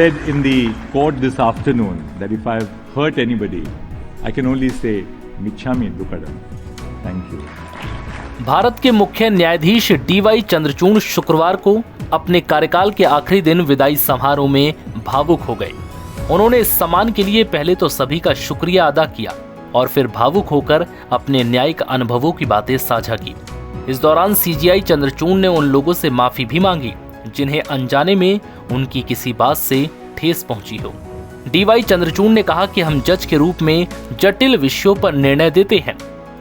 said in the court this afternoon that if I've hurt anybody, I can only say Michhami Dukadam. Thank you. Bharat के मुख्य न्यायाधीश D Y Chandrachud शुक्रवार को अपने कार्यकाल के आखिरी दिन विदाई समारोह में भावुक हो गए। उन्होंने इस सम्मान के लिए पहले तो सभी का शुक्रिया अदा किया और फिर भावुक होकर अपने न्यायिक अनुभवों की बातें साझा की। इस दौरान सीजीआई चंद्रचूड़ ने उन लोगों से माफी भी मांगी जिन्हें अनजाने में उनकी किसी बात से ठेस पहुंची हो। डीवाई चंद्रचूड़ ने कहा कि हम जज के रूप में जटिल विषयों पर निर्णय देते हैं,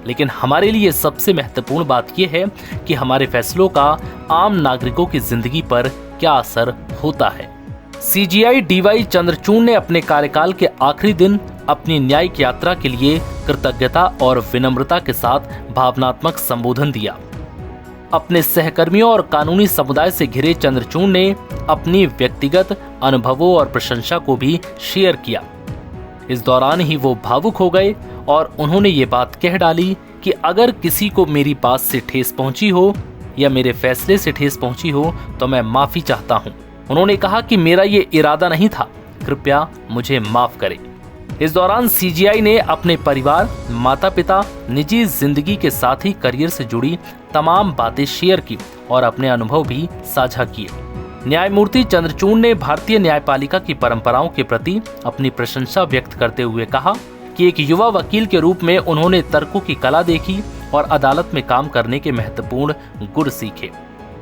लेकिन हमारे लिए सबसे महत्वपूर्ण बात यह है कि हमारे फैसलों का आम नागरिकों की जिंदगी पर क्या असर होता है। सीजीआई डीवाई चंद्रचूड़ ने अपने कार्यकाल के आखिरी दिन अपनी न्यायिक यात्रा के लिए कृतज्ञता और विनम्रता के साथ भावनात्मक संबोधन दिया। अपने सहकर्मियों और कानूनी समुदाय से घिरे चंद्रचूड़ ने अपनी व्यक्तिगत अनुभवों और प्रशंसा को भी शेयर किया। इस दौरान ही वो भावुक हो गए और उन्होंने ये बात कह डाली कि अगर किसी को मेरी बात से ठेस पहुंची हो या मेरे फैसले से ठेस पहुंची हो तो मैं माफी चाहता हूं। उन्होंने कहा कि मेरा ये इरादा नहीं था, कृपया मुझे माफ करें। इस दौरान सीजीआई ने अपने परिवार, माता पिता, निजी जिंदगी के साथ ही करियर से जुड़ी तमाम बातें शेयर की और अपने अनुभव भी साझा किए। न्यायमूर्ति चंद्रचूड़ ने भारतीय न्यायपालिका की परंपराओं के प्रति अपनी प्रशंसा व्यक्त करते हुए कहा कि एक युवा वकील के रूप में उन्होंने तर्कों की कला देखी और अदालत में काम करने के महत्वपूर्ण गुण सीखे।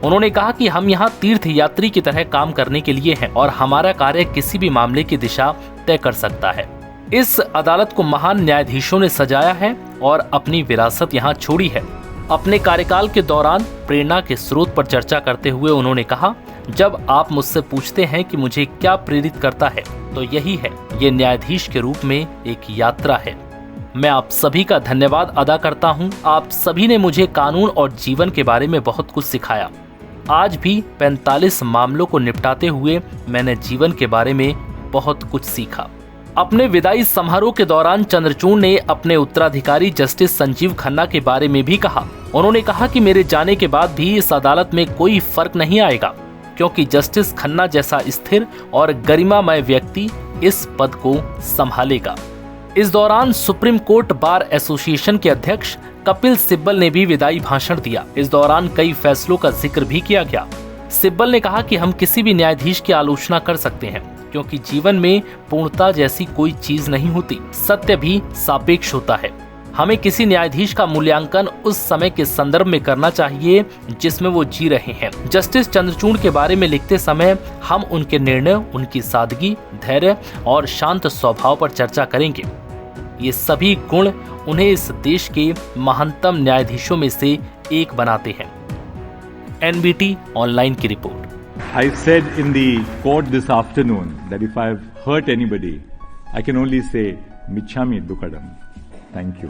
उन्होंने कहा कि हम यहाँ तीर्थयात्री की तरह काम करने के लिए हैं और हमारा कार्य किसी भी मामले की दिशा तय कर सकता है। इस अदालत को महान न्यायाधीशों ने सजाया है और अपनी विरासत यहाँ छोड़ी है। अपने कार्यकाल के दौरान प्रेरणा के स्रोत पर चर्चा करते हुए उन्होंने कहा, जब आप मुझसे पूछते हैं कि मुझे क्या प्रेरित करता है तो यही है, ये न्यायाधीश के रूप में एक यात्रा है। मैं आप सभी का धन्यवाद अदा करता हूँ। आप सभी ने मुझे कानून और जीवन के बारे में बहुत कुछ सिखाया। आज भी 45 मामलों को निपटाते हुए मैंने जीवन के बारे में बहुत कुछ सीखा। अपने विदाई समारोह के दौरान चंद्रचूड़ ने अपने उत्तराधिकारी जस्टिस संजीव खन्ना के बारे में भी कहा। उन्होंने कहा कि मेरे जाने के बाद भी इस अदालत में कोई फर्क नहीं आएगा, क्योंकि जस्टिस खन्ना जैसा स्थिर और गरिमामय व्यक्ति इस पद को संभालेगा। इस दौरान सुप्रीम कोर्ट बार एसोसिएशन के अध्यक्ष कपिल सिब्बल ने भी विदाई भाषण दिया। इस दौरान कई फैसलों का जिक्र भी किया गया। सिब्बल ने कहा कि हम किसी भी न्यायाधीश की आलोचना कर सकते हैं, क्योंकि जीवन में पूर्णता जैसी कोई चीज नहीं होती। सत्य भी सापेक्ष होता है। हमें किसी न्यायाधीश का मूल्यांकन उस समय के संदर्भ में करना चाहिए जिसमें वो जी रहे हैं। जस्टिस चंद्रचूड़ के बारे में लिखते समय हम उनके निर्णय, उनकी सादगी, धैर्य और शांत स्वभाव पर चर्चा करेंगे। ये सभी गुण उन्हें इस देश के महानतम न्यायाधीशों में से एक बनाते हैं। एनबीटी ऑनलाइन की report. I said in the court this afternoon that if I've hurt anybody, I can only say Michhami Dukadam. Thank you.